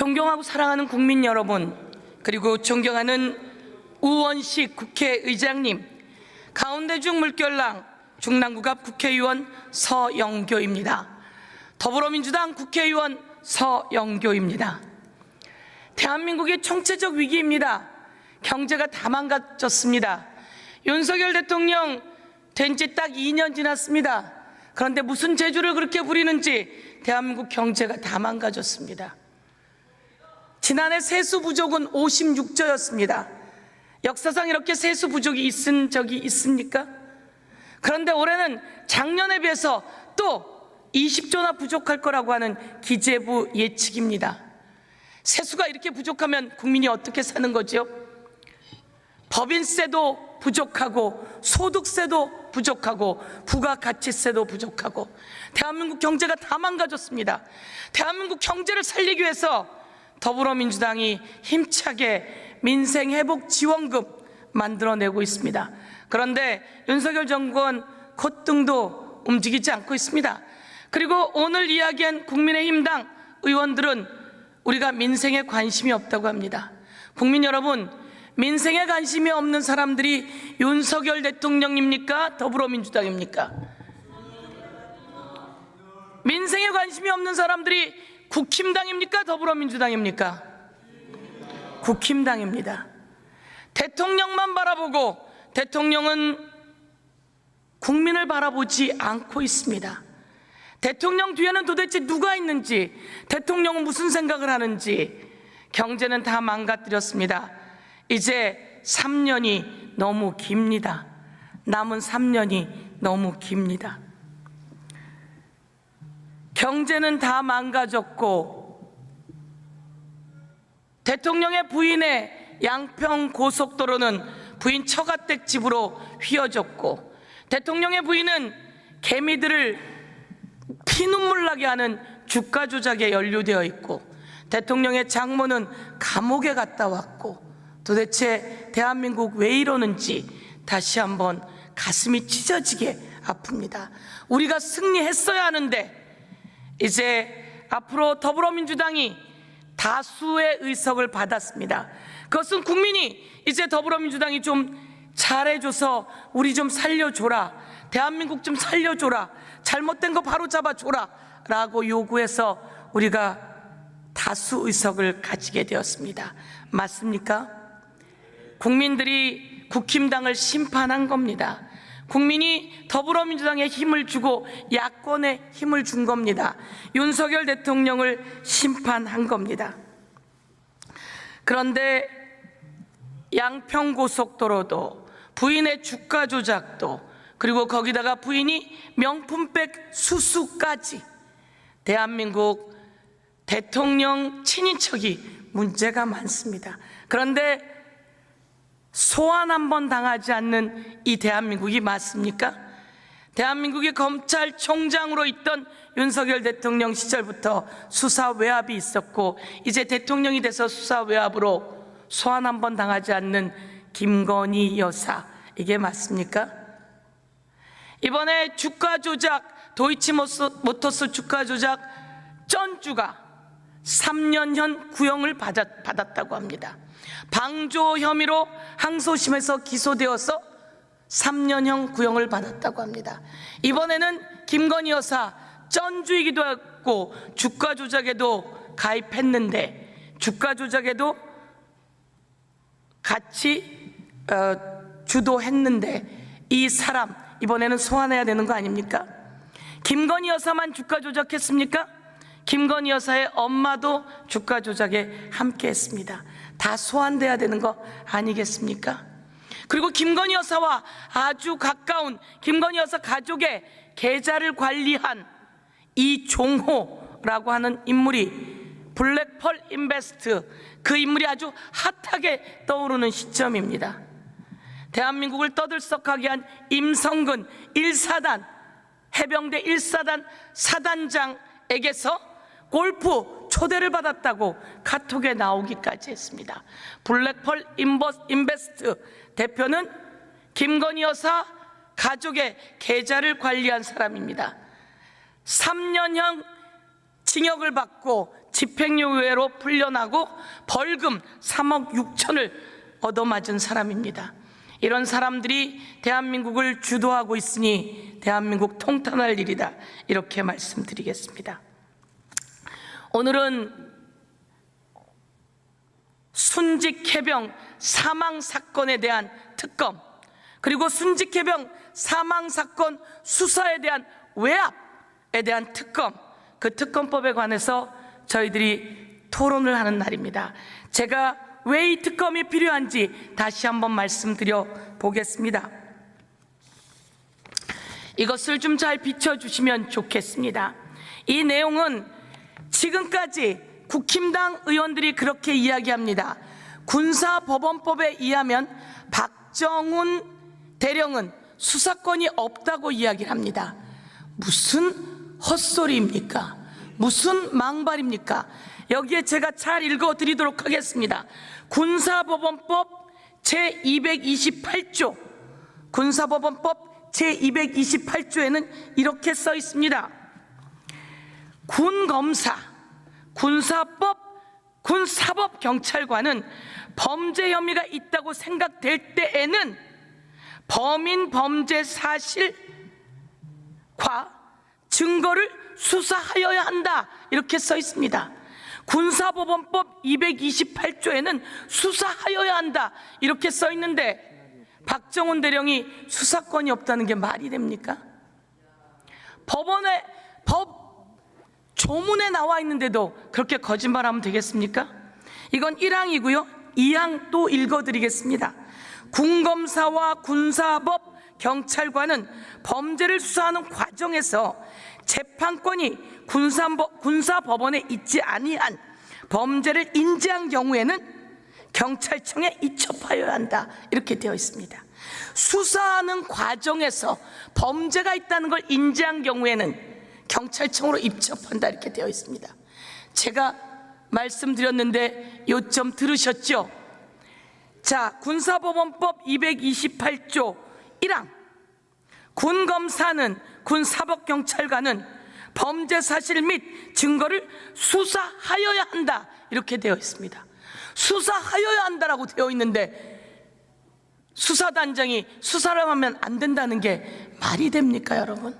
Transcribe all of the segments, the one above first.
존경하고 사랑하는 국민 여러분, 그리고 존경하는 우원식 국회의장님, 가운데중 물결랑 중랑구갑 국회의원 서영교입니다. 더불어민주당 국회의원 서영교입니다. 대한민국의 총체적 위기입니다. 경제가 다 망가졌습니다. 윤석열 대통령 된 지 딱 2년 지났습니다. 그런데 무슨 재주를 그렇게 부리는지 대한민국 경제가 다 망가졌습니다. 지난해 세수 부족은 56조였습니다. 역사상 이렇게 세수 부족이 있은 적이 있습니까? 그런데 올해는 작년에 비해서 또 20조나 부족할 거라고 하는 기재부 예측입니다. 세수가 이렇게 부족하면 국민이 어떻게 사는 거죠? 법인세도 부족하고 소득세도 부족하고 부가가치세도 부족하고 대한민국 경제가 다 망가졌습니다. 대한민국 경제를 살리기 위해서 더불어민주당이 힘차게 민생회복지원금 만들어내고 있습니다. 그런데 윤석열 정권 콧등도 움직이지 않고 있습니다. 그리고 오늘 이야기한 국민의힘당 의원들은 우리가 민생에 관심이 없다고 합니다. 국민 여러분, 민생에 관심이 없는 사람들이 윤석열 대통령입니까? 더불어민주당입니까? 민생에 관심이 없는 사람들이 국힘당입니까? 더불어민주당입니까? 국힘당입니다. 대통령만 바라보고 대통령은 국민을 바라보지 않고 있습니다. 대통령 뒤에는 도대체 누가 있는지, 대통령은 무슨 생각을 하는지, 경제는 다 망가뜨렸습니다. 이제 3년이 너무 깁니다. 남은 3년이 너무 깁니다. 경제는 다 망가졌고 대통령의 부인의 양평 고속도로는 부인 처가댁 집으로 휘어졌고 대통령의 부인은 개미들을 피눈물 나게 하는 주가 조작에 연루되어 있고 대통령의 장모는 감옥에 갔다 왔고 도대체 대한민국 왜 이러는지 다시 한번 가슴이 찢어지게 아픕니다. 우리가 승리했어야 하는데 이제 앞으로 더불어민주당이 다수의 의석을 받았습니다. 그것은 국민이 이제 더불어민주당이 좀 잘해줘서 우리 좀 살려줘라, 대한민국 좀 살려줘라, 잘못된 거 바로 잡아줘라 라고 요구해서 우리가 다수 의석을 가지게 되었습니다. 맞습니까? 국민들이 국힘당을 심판한 겁니다. 국민이 더불어민주당에 힘을 주고 야권에 힘을 준 겁니다. 윤석열 대통령을 심판한 겁니다. 그런데 양평고속도로도 부인의 주가 조작도 그리고 거기다가 부인이 명품백 수수까지 대한민국 대통령 친인척이 문제가 많습니다. 그런데 소환 한번 당하지 않는 이 대한민국이 맞습니까? 대한민국이 검찰총장으로 있던 윤석열 대통령 시절부터 수사 외압이 있었고 이제 대통령이 돼서 수사 외압으로 소환 한번 당하지 않는 김건희 여사, 이게 맞습니까? 이번에 주가 조작, 도이치모터스 주가 조작 전주가 3년형 구형을 받았다고 합니다. 방조 혐의로 항소심에서 기소되어서 3년형 구형을 받았다고 합니다. 이번에는 김건희 여사 전주이기도 했고 주가 조작에도 가입했는데 주가 조작에도 같이 주도했는데 이 사람 이번에는 소환해야 되는 거 아닙니까? 김건희 여사만 주가 조작했습니까? 김건희 여사의 엄마도 주가 조작에 함께했습니다. 다 소환돼야 되는 거 아니겠습니까? 그리고 김건희 여사와 아주 가까운 김건희 여사 가족의 계좌를 관리한 이종호라고 하는 인물이 블랙펄 인베스트, 그 인물이 아주 핫하게 떠오르는 시점입니다. 대한민국을 떠들썩하게 한 임성근 1사단, 해병대 1사단 사단장에게서 골프 초대를 받았다고 카톡에 나오기까지 했습니다. 블랙펄 인베스트 대표는 김건희 여사 가족의 계좌를 관리한 사람입니다. 3년형 징역을 받고 집행유예로 풀려나고 벌금 3억 6천을 얻어맞은 사람입니다. 이런 사람들이 대한민국을 주도하고 있으니 대한민국 통탄할 일이다, 이렇게 말씀드리겠습니다. 오늘은 순직해병 사망사건에 대한 특검, 그리고 순직해병 사망사건 수사에 대한 외압에 대한 특검, 그 특검법에 관해서 저희들이 토론을 하는 날입니다. 제가 왜 이 특검이 필요한지 다시 한번 말씀드려 보겠습니다. 이것을 좀 잘 비춰주시면 좋겠습니다. 이 내용은 지금까지 국힘당 의원들이 그렇게 이야기합니다. 군사법원법에 의하면 박정훈 대령은 수사권이 없다고 이야기를 합니다. 무슨 헛소리입니까? 무슨 망발입니까? 여기에 제가 잘 읽어드리도록 하겠습니다. 군사법원법 제228조, 군사법원법 제228조에는 이렇게 써 있습니다. 군검사, 군사법, 군사법 경찰관은 범죄 혐의가 있다고 생각될 때에는 범인 범죄 사실과 증거를 수사하여야 한다, 이렇게 써 있습니다. 군사법원법 228조에는 수사하여야 한다, 이렇게 써 있는데 박정훈 대령이 수사권이 없다는 게 말이 됩니까? 법 조문에 나와 있는데도 그렇게 거짓말하면 되겠습니까? 이건 1항이고요 2항 또 읽어드리겠습니다. 군검사와 군사법 경찰관은 범죄를 수사하는 과정에서 재판권이 군사법원에 있지 아니한 범죄를 인지한 경우에는 경찰청에 이첩하여야 한다, 이렇게 되어 있습니다. 수사하는 과정에서 범죄가 있다는 걸 인지한 경우에는 경찰청으로 입첩한다, 이렇게 되어 있습니다. 제가 말씀드렸는데 요점 들으셨죠? 자, 군사법원법 228조 1항, 군검사는 군사법경찰관은 범죄 사실 및 증거를 수사하여야 한다, 이렇게 되어 있습니다. 수사하여야 한다라고 되어 있는데 수사단장이 수사를 하면 안 된다는 게 말이 됩니까, 여러분?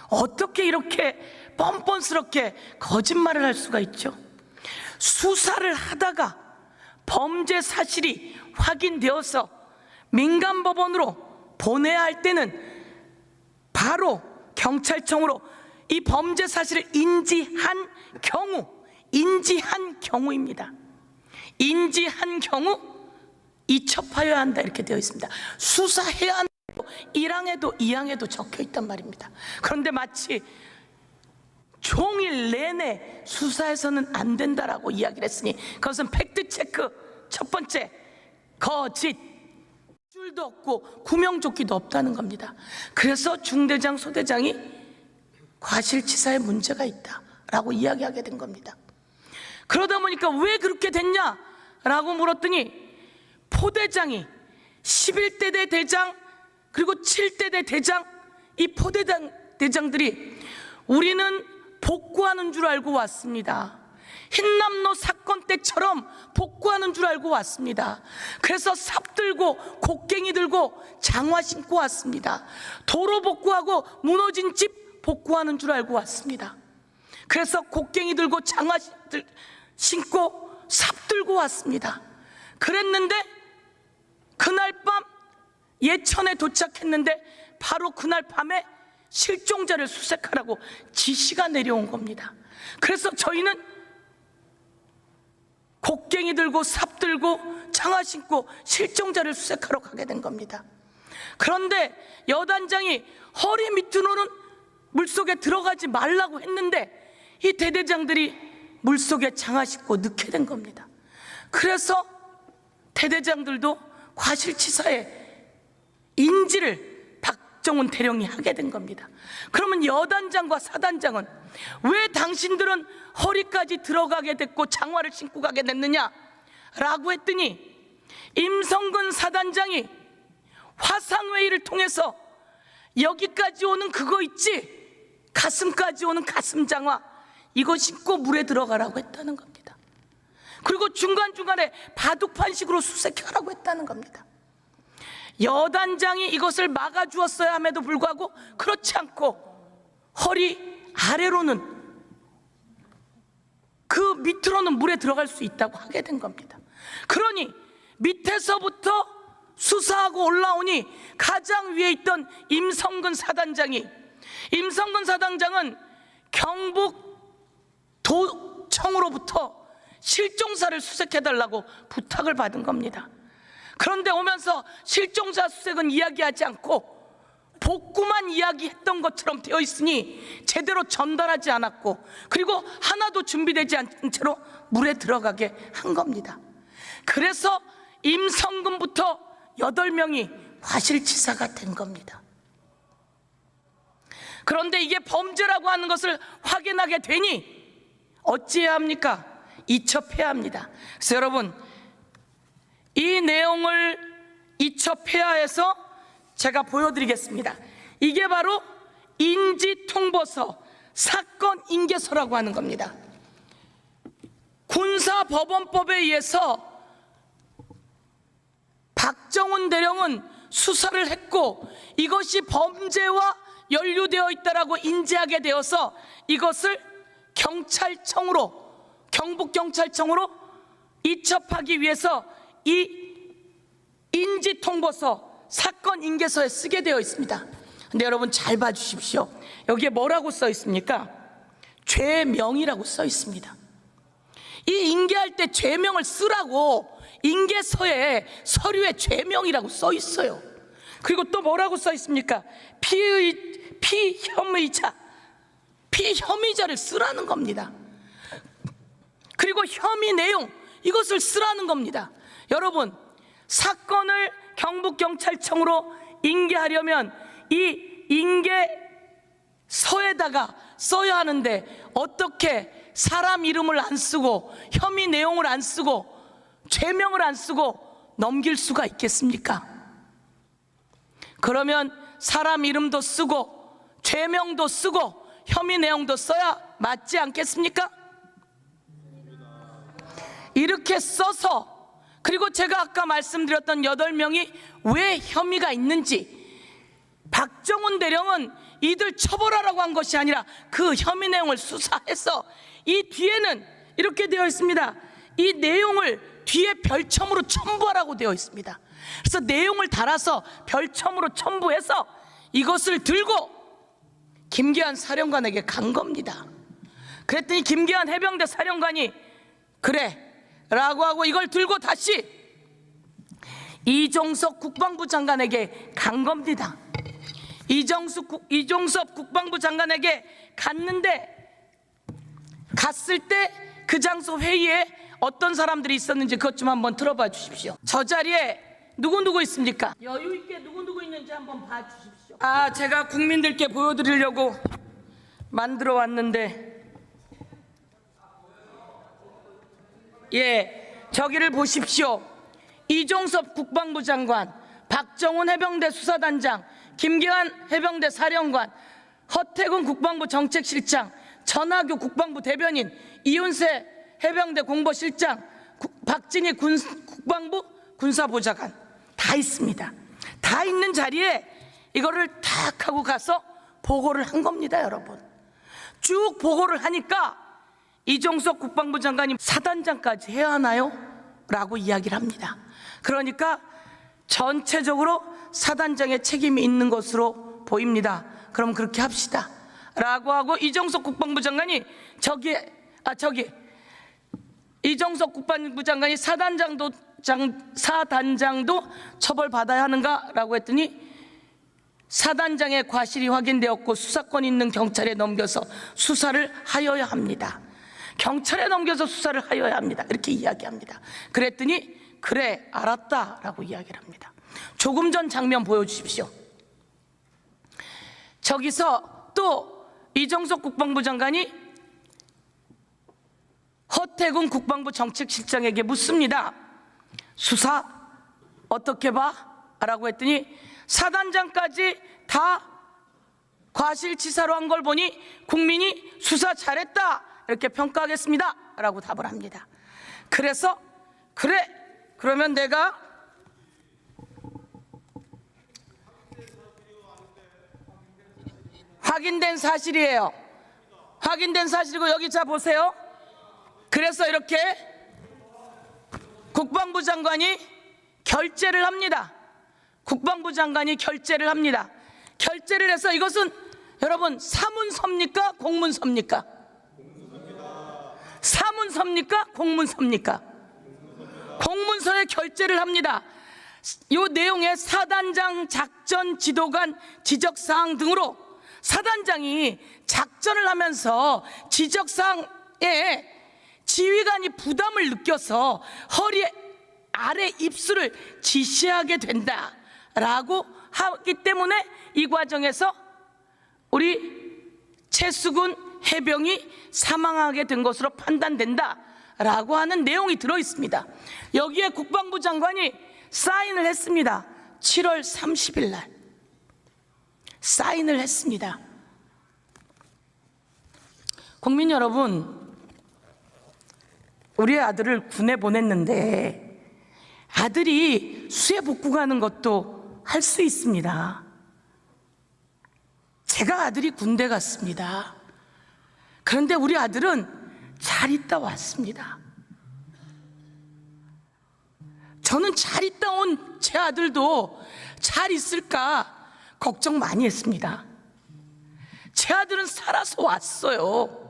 어떻게 이렇게 뻔뻔스럽게 거짓말을 할 수가 있죠? 수사를 하다가 범죄 사실이 확인되어서 민간법원으로 보내야 할 때는 바로 경찰청으로 이 범죄 사실을 인지한 경우입니다. 인지한 경우 이첩하여야 한다, 이렇게 되어 있습니다. 수사해야 한다, 1항에도 2항에도 적혀 있단 말입니다. 그런데 마치 종일 내내 수사해서는 안 된다라고 이야기를 했으니 그것은 팩트체크, 첫 번째 거짓, 줄도 없고 구명조끼도 없다는 겁니다. 그래서 중대장, 소대장이 과실치사에 문제가 있다라고 이야기하게 된 겁니다. 그러다 보니까 왜 그렇게 됐냐라고 물었더니 포대장이 11대 대장 그리고 7대 대장, 이 포대장들이 우리는 복구하는 줄 알고 왔습니다. 흰남노 사건 때처럼 복구하는 줄 알고 왔습니다. 그래서 삽 들고 곡괭이 들고 장화 신고 왔습니다. 도로 복구하고 무너진 집 복구하는 줄 알고 왔습니다. 그래서 곡괭이 들고 장화 신고 삽 들고 왔습니다. 그랬는데 그날 밤 예천에 도착했는데 바로 그날 밤에 실종자를 수색하라고 지시가 내려온 겁니다. 그래서 저희는 곡괭이 들고 삽 들고 장화 신고 실종자를 수색하러 가게 된 겁니다. 그런데 여단장이 허리 밑으로는 물속에 들어가지 말라고 했는데 이 대대장들이 물속에 장화 신고 넣게 된 겁니다. 그래서 대대장들도 과실치사에 인지를 박정훈 대령이 하게 된 겁니다. 그러면 여단장과 사단장은 왜 당신들은 허리까지 들어가게 됐고 장화를 신고 가게 됐느냐 라고 했더니 임성근 사단장이 화상회의를 통해서 여기까지 오는 그거 있지, 가슴까지 오는 가슴장화, 이거 신고 물에 들어가라고 했다는 겁니다. 그리고 중간중간에 바둑판식으로 수색하라고 했다는 겁니다. 여단장이 이것을 막아주었어야 함에도 불구하고 그렇지 않고 허리 아래로는, 그 밑으로는 물에 들어갈 수 있다고 하게 된 겁니다. 그러니 밑에서부터 수사하고 올라오니 가장 위에 있던 임성근 사단장은 경북도청으로부터 실종사를 수색해달라고 부탁을 받은 겁니다. 그런데 오면서 실종사 수색은 이야기하지 않고 복구만 이야기했던 것처럼 되어 있으니 제대로 전달하지 않았고, 그리고 하나도 준비되지 않은 채로 물에 들어가게 한 겁니다. 그래서 임성근부터 8명이 과실치사가 된 겁니다. 그런데 이게 범죄라고 하는 것을 확인하게 되니 어찌해야 합니까? 이첩해야 합니다. 그래서 여러분, 이 내용을 이첩해야 해서 제가 보여드리겠습니다. 이게 바로 인지통보서 사건 인계서라고 하는 겁니다. 군사법원법에 의해서 박정훈 대령은 수사를 했고 이것이 범죄와 연루되어 있다라고 인지하게 되어서 이것을 경북경찰청으로 이첩하기 위해서 이 인지통보서 사건 인계서에 쓰게 되어 있습니다. 근데 여러분 잘 봐주십시오. 여기에 뭐라고 써 있습니까? 죄명이라고 써 있습니다. 이 인계할 때 죄명을 쓰라고 인계서에, 서류에 죄명이라고 써 있어요. 그리고 또 뭐라고 써 있습니까? 피혐의자를 쓰라는 겁니다. 그리고 혐의 내용, 이것을 쓰라는 겁니다. 여러분, 사건을 경북경찰청으로 인계하려면 이 인계서에다가 써야 하는데 어떻게 사람 이름을 안 쓰고 혐의 내용을 안 쓰고 죄명을 안 쓰고 넘길 수가 있겠습니까? 그러면 사람 이름도 쓰고 죄명도 쓰고 혐의 내용도 써야 맞지 않겠습니까? 이렇게 써서, 그리고 제가 아까 말씀드렸던 8명이 왜 혐의가 있는지, 박정훈 대령은 이들 처벌하라고 한 것이 아니라 그 혐의 내용을 수사해서 이 뒤에는 이렇게 되어 있습니다. 이 내용을 뒤에 별첨으로 첨부하라고 되어 있습니다. 그래서 내용을 달아서 별첨으로 첨부해서 이것을 들고 김계한 사령관에게 간 겁니다. 그랬더니 김계한 해병대 사령관이 그래 라고 하고 이걸 들고 다시 이종섭 국방부 장관에게 간 겁니다. 이종섭 국방부 장관에게 갔을 때 그 장소 회의에 어떤 사람들이 있었는지 그것 좀 한번 들어봐 주십시오. 저 자리에 누구 있습니까? 여유 있게 누구 있는지 한번 봐 주십시오. 제가 국민들께 보여드리려고 만들어 왔는데, 저기를 보십시오. 이종섭 국방부 장관, 박정훈 해병대 수사단장, 김계한 해병대 사령관, 허태근 국방부 정책실장, 전하교 국방부 대변인, 이윤세 해병대 공보실장, 박진희 국방부 군사보좌관 다 있습니다. 다 있는 자리에 이거를 탁 하고 가서 보고를 한 겁니다. 여러분, 쭉 보고를 하니까 이종석 국방부 장관이 사단장까지 해야 하나요? 라고 이야기를 합니다. 그러니까 전체적으로 사단장의 책임이 있는 것으로 보입니다. 그럼 그렇게 합시다 라고 하고 이종석 국방부 장관이 이종석 국방부 장관이 사단장도 처벌받아야 하는가? 라고 했더니 사단장의 과실이 확인되었고 수사권 있는 경찰에 넘겨서 수사를 하여야 합니다. 경찰에 넘겨서 수사를 하여야 합니다. 이렇게 이야기합니다. 그랬더니 그래 알았다 라고 이야기를 합니다. 조금 전 장면 보여주십시오. 저기서 또 이종석 국방부 장관이 허태근 국방부 정책실장에게 묻습니다. 수사 어떻게 봐? 라고 했더니 사단장까지 다 과실치사로 한 걸 보니 국민이 수사 잘했다 이렇게 평가하겠습니다 라고 답을 합니다. 그래서 그래, 그러면 내가 확인된 사실이에요. 확인된 사실이고, 여기 자 보세요. 그래서 이렇게 국방부 장관이 결재를 합니다. 국방부 장관이 결재를 합니다. 결재를 해서, 이것은 여러분 사문서입니까? 공문서입니까? 사문서입니까? 공문서입니까? 공문서에 결재를 합니다. 이 내용에 사단장, 작전 지도관 지적사항 등으로 사단장이 작전을 하면서 지적사항에 지휘관이 부담을 느껴서 허리 아래 입수를 지시하게 된다라고 하기 때문에 이 과정에서 우리 최수근 해병이 사망하게 된 것으로 판단된다라고 하는 내용이 들어있습니다. 여기에 국방부 장관이 사인을 했습니다. 7월 30일 날 사인을 했습니다. 국민 여러분, 우리 아들을 군에 보냈는데 아들이 수해 복구가는 것도 할 수 있습니다. 제가 아들이 군대 갔습니다. 그런데 우리 아들은 잘 있다 왔습니다. 저는 잘 있다 온 제 아들도 잘 있을까 걱정 많이 했습니다. 제 아들은 살아서 왔어요.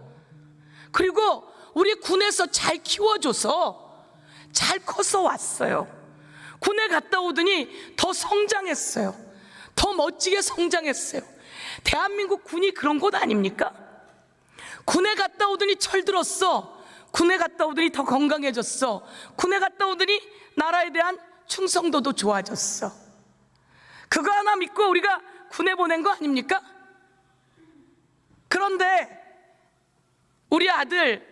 그리고 우리 군에서 잘 키워줘서 잘 커서 왔어요. 군에 갔다 오더니 더 성장했어요. 더 멋지게 성장했어요. 대한민국 군이 그런 곳 아닙니까? 군에 갔다 오더니 철들었어. 군에 갔다 오더니 더 건강해졌어. 군에 갔다 오더니 나라에 대한 충성도도 좋아졌어. 그거 하나 믿고 우리가 군에 보낸 거 아닙니까? 그런데 우리 아들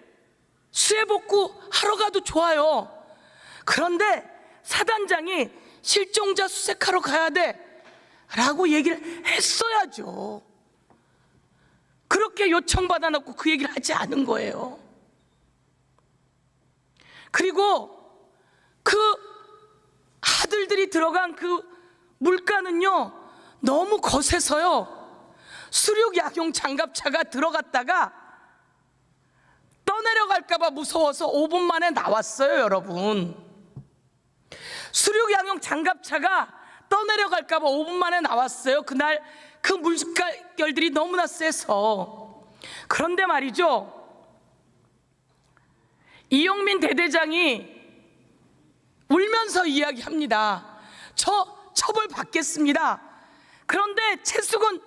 수해 복구 하러 가도 좋아요. 그런데 사단장이 실종자 수색하러 가야 돼 라고 얘기를 했어야죠. 그렇게 요청받아 놓고 그 얘기를 하지 않은 거예요. 그리고 그 아들들이 들어간 그 물가는요 너무 거세서요 수륙 약용 장갑차가 들어갔다가 떠내려갈까봐 무서워서 5분 만에 나왔어요. 여러분, 수륙 약용 장갑차가 떠내려갈까봐 5분 만에 나왔어요. 그날 그 물결들이 너무나 세서. 그런데 말이죠, 이용민 대대장이 울면서 이야기합니다. 저 처벌 받겠습니다. 그런데 최수근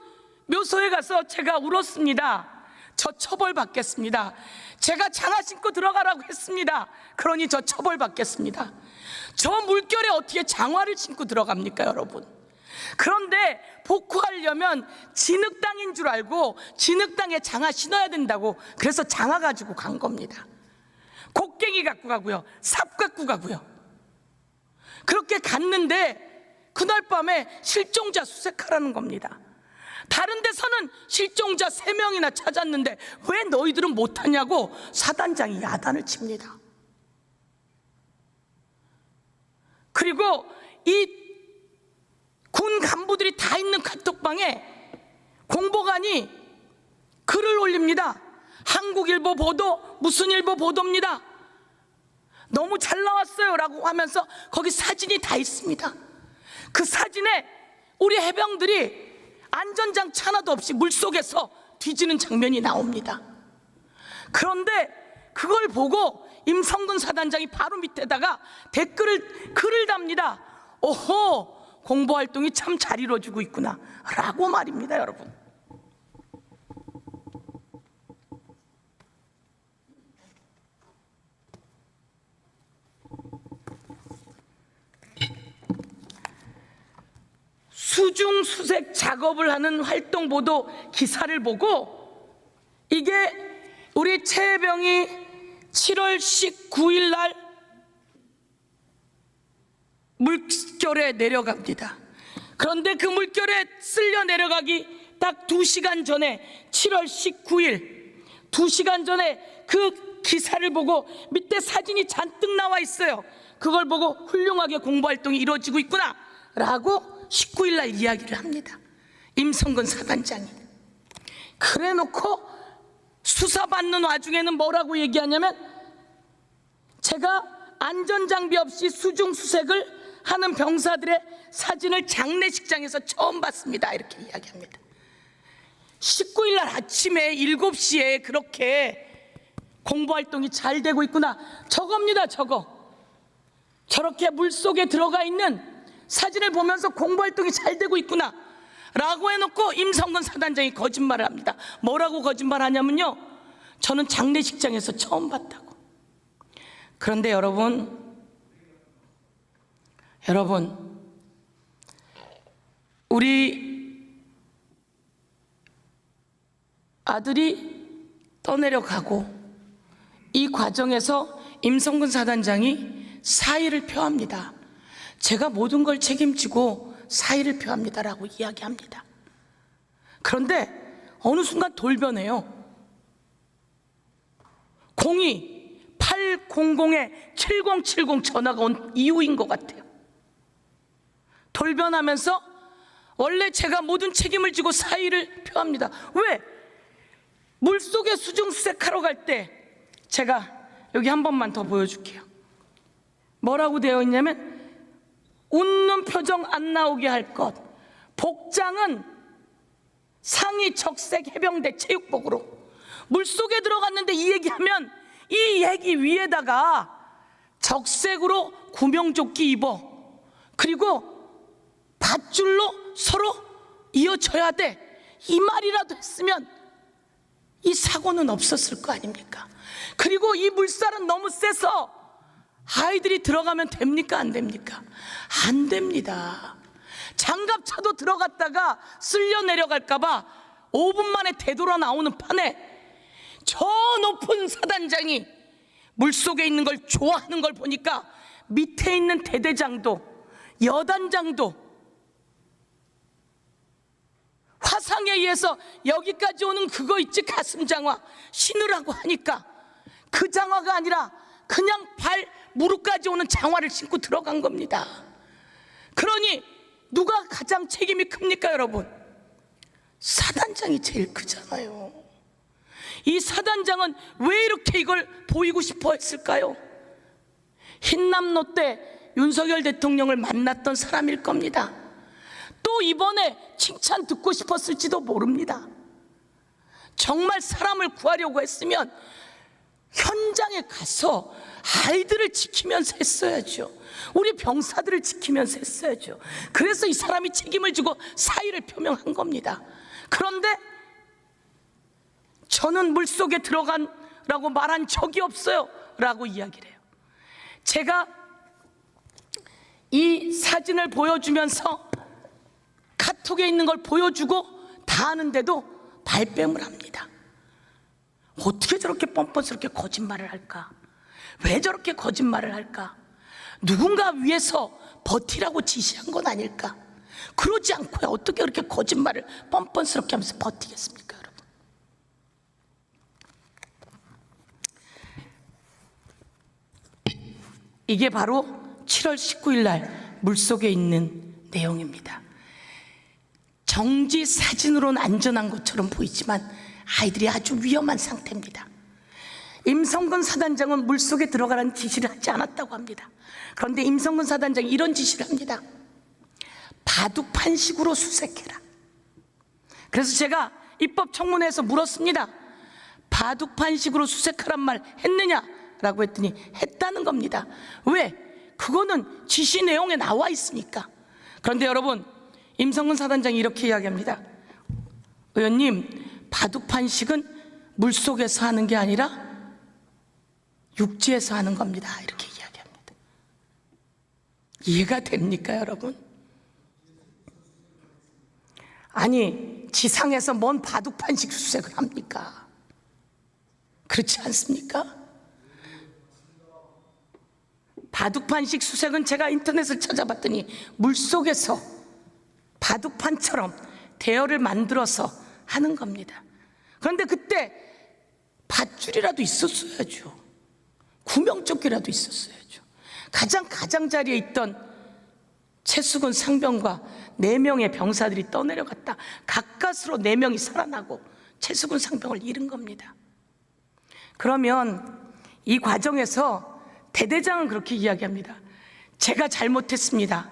묘소에 가서 제가 울었습니다. 저 처벌 받겠습니다. 제가 장화 신고 들어가라고 했습니다. 그러니 저 처벌 받겠습니다. 저 물결에 어떻게 장화를 신고 들어갑니까, 여러분? 그런데 복구하려면 진흙땅인 줄 알고 진흙땅에 장화 신어야 된다고, 그래서 장화 가지고 간 겁니다. 곡괭이 갖고 가고요, 삽 갖고 가고요. 그렇게 갔는데 그날 밤에 실종자 수색하라는 겁니다. 다른 데서는 실종자 3명이나 찾았는데 왜 너희들은 못하냐고 사단장이 야단을 칩니다. 그리고 이 군 간부들이 다 있는 카톡방에 공보관이 글을 올립니다. 한국일보 보도, 무슨 일보 보도입니다. 너무 잘 나왔어요 라고 하면서 거기 사진이 다 있습니다. 그 사진에 우리 해병들이 안전장치 하나도 없이 물속에서 뒤지는 장면이 나옵니다. 그런데 그걸 보고 임성근 사단장이 바로 밑에다가 글을 답니다. 오호, 공보활동이 참 잘 이루어지고 있구나 라고 말입니다. 여러분, 수중 수색 작업을 하는 활동보도 기사를 보고, 이게 우리 최 해병이 7월 19일 날 물결에 내려갑니다. 그런데 그 물결에 쓸려 내려가기 딱 2시간 전에 7월 19일 2시간 전에 그 기사를 보고 밑에 사진이 잔뜩 나와 있어요. 그걸 보고 훌륭하게 공부활동이 이루어지고 있구나 라고 19일 날 이야기를 합니다. 임성근 사단장이. 그래 놓고 수사받는 와중에는 뭐라고 얘기하냐면, 제가 안전장비 없이 수중수색을 하는 병사들의 사진을 장례식장에서 처음 봤습니다, 이렇게 이야기합니다. 19일 날 아침에 7시에 그렇게 공부활동이 잘 되고 있구나, 저겁니다, 저거. 저렇게 물속에 들어가 있는 사진을 보면서 공부활동이 잘 되고 있구나 라고 해놓고 임성근 사단장이 거짓말을 합니다. 뭐라고 거짓말하냐면요, 저는 장례식장에서 처음 봤다고. 그런데 여러분, 우리 아들이 떠내려가고 이 과정에서 임성근 사단장이 사의를 표합니다. 제가 모든 걸 책임지고 사의를 표합니다라고 이야기합니다. 그런데 어느 순간 돌변해요. 02-800-7070 전화가 온 이후인 것 같아요. 돌변하면서 원래 제가 모든 책임을 지고 사의를 표합니다. 왜? 물속에 수중수색하러 갈 때, 제가 여기 한 번만 더 보여줄게요. 뭐라고 되어 있냐면, 웃는 표정 안 나오게 할 것, 복장은 상의 적색 해병대 체육복으로. 물속에 들어갔는데 이 얘기하면 이 얘기 위에다가 적색으로 구명조끼 입어, 그리고 밧줄로 서로 이어져야 돼, 이 말이라도 했으면 이 사고는 없었을 거 아닙니까? 그리고 이 물살은 너무 세서 아이들이 들어가면 됩니까, 안 됩니까? 안 됩니다. 장갑차도 들어갔다가 쓸려 내려갈까봐 5분 만에 되돌아 나오는 판에 저 높은 사단장이 물속에 있는 걸 좋아하는 걸 보니까 밑에 있는 대대장도 여단장도 화상에 의해서 여기까지 오는 그거 있지, 가슴장화 신으라고 하니까 그 장화가 아니라 그냥 무릎까지 오는 장화를 신고 들어간 겁니다. 그러니 누가 가장 책임이 큽니까, 여러분? 사단장이 제일 크잖아요. 이 사단장은 왜 이렇게 이걸 보이고 싶어 했을까요? 흰남노 때 윤석열 대통령을 만났던 사람일 겁니다. 또 이번에 칭찬 듣고 싶었을지도 모릅니다. 정말 사람을 구하려고 했으면 현장에 가서 아이들을 지키면서 했어야죠. 우리 병사들을 지키면서 했어야죠. 그래서 이 사람이 책임을 지고 사의를 표명한 겁니다. 그런데 저는 물속에 들어간라고 말한 적이 없어요 라고 이야기를 해요. 제가 이 사진을 보여주면서 카톡에 있는 걸 보여주고 다 아는데도 발뺌을 합니다. 어떻게 저렇게 뻔뻔스럽게 거짓말을 할까? 왜 저렇게 거짓말을 할까? 누군가 위에서 버티라고 지시한 건 아닐까? 그러지 않고야 어떻게 그렇게 거짓말을 뻔뻔스럽게 하면서 버티겠습니까, 여러분? 이게 바로 7월 19일 날 물속에 있는 내용입니다. 정지 사진으로는 안전한 것처럼 보이지만 아이들이 아주 위험한 상태입니다. 임성근 사단장은 물속에 들어가라는 지시를 하지 않았다고 합니다. 그런데 임성근 사단장이 이런 지시를 합니다. 바둑판식으로 수색해라. 그래서 제가 입법청문회에서 물었습니다. 바둑판식으로 수색하란 말 했느냐라고 했더니 했다는 겁니다. 왜? 그거는 지시 내용에 나와 있으니까. 그런데 여러분, 임성근 사단장이 이렇게 이야기합니다. 의원님, 바둑판식은 물속에서 하는 게 아니라 육지에서 하는 겁니다. 이렇게 이야기합니다. 이해가 됩니까, 여러분? 아니, 지상에서 뭔 바둑판식 수색을 합니까? 그렇지 않습니까? 바둑판식 수색은 제가 인터넷을 찾아봤더니 물속에서 바둑판처럼 대열을 만들어서 하는 겁니다. 그런데 그때 밧줄이라도 있었어야죠. 구명조끼라도 있었어야죠. 가장자리에 있던 최수근 상병과 4명의 병사들이 떠내려갔다. 가까스로 4명이 살아나고 최수근 상병을 잃은 겁니다. 그러면 이 과정에서 대대장은 그렇게 이야기합니다. 제가 잘못했습니다.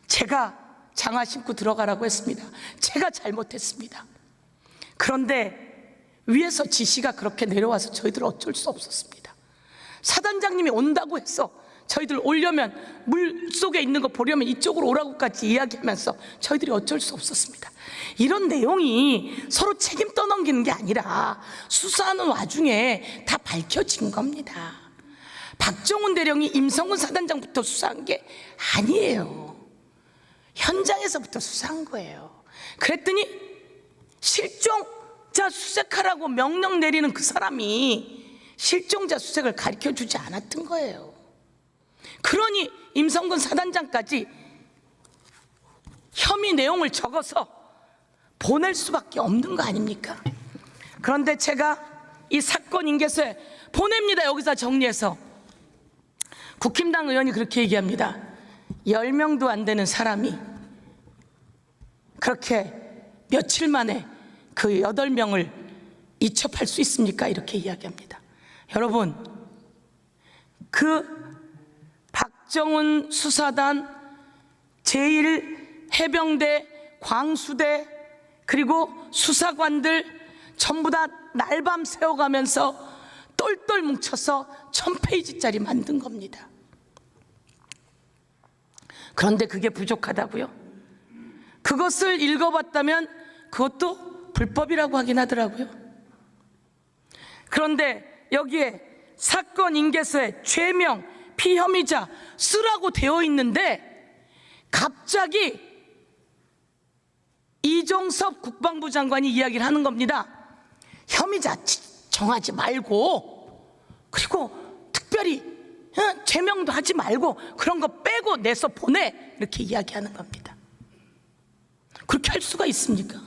제가 장화 신고 들어가라고 했습니다. 제가 잘못했습니다. 그런데 위에서 지시가 그렇게 내려와서 저희들 어쩔 수 없었습니다. 사단장님이 온다고 해서 저희들 오려면 물속에 있는 거 보려면 이쪽으로 오라고까지 이야기하면서 저희들이 어쩔 수 없었습니다. 이런 내용이 서로 책임 떠넘기는 게 아니라 수사하는 와중에 다 밝혀진 겁니다. 박정훈 대령이 임성근 사단장부터 수사한 게 아니에요. 현장에서부터 수사한 거예요. 그랬더니 실종자 수색하라고 명령 내리는 그 사람이 실종자 수색을 가르쳐주지 않았던 거예요. 그러니 임성근 사단장까지 혐의 내용을 적어서 보낼 수밖에 없는 거 아닙니까? 그런데 제가 이 사건 인계서에 보냅니다. 여기서 정리해서 국힘당 의원이 그렇게 얘기합니다. 10명도 안 되는 사람이 그렇게 며칠 만에 그 8명을 이첩할 수 있습니까? 이렇게 이야기합니다. 여러분, 그 박정훈 수사단, 제1해병대, 광수대, 그리고 수사관들 전부 다 날밤 새워가면서 똘똘 뭉쳐서 1000페이지짜리 만든 겁니다. 그런데 그게 부족하다고요? 그것을 읽어봤다면 그것도 불법이라고 하긴 하더라고요. 그런데 여기에 사건 인계서에 죄명, 피혐의자 쓰라고 되어 있는데 갑자기 이종섭 국방부 장관이 이야기를 하는 겁니다. 혐의자 정하지 말고, 그리고 특별히 죄명도 하지 말고 그런 거 빼고 내서 보내, 이렇게 이야기하는 겁니다. 그렇게 할 수가 있습니까?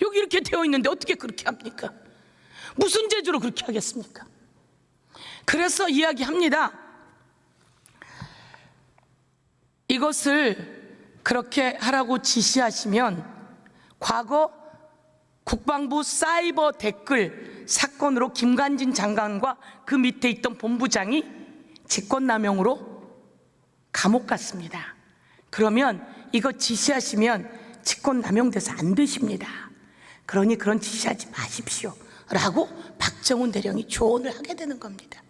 여기 이렇게 되어 있는데 어떻게 그렇게 합니까? 무슨 재주로 그렇게 하겠습니까? 그래서 이야기합니다. 이것을 그렇게 하라고 지시하시면 과거 국방부 사이버 댓글 사건으로 김관진 장관과 그 밑에 있던 본부장이 직권남용으로 감옥 갔습니다. 그러면 이거 지시하시면 직권남용돼서 안 되십니다. 그러니 그런 지시하지 마십시오 라고 박정훈 대령이 조언을 하게 되는 겁니다.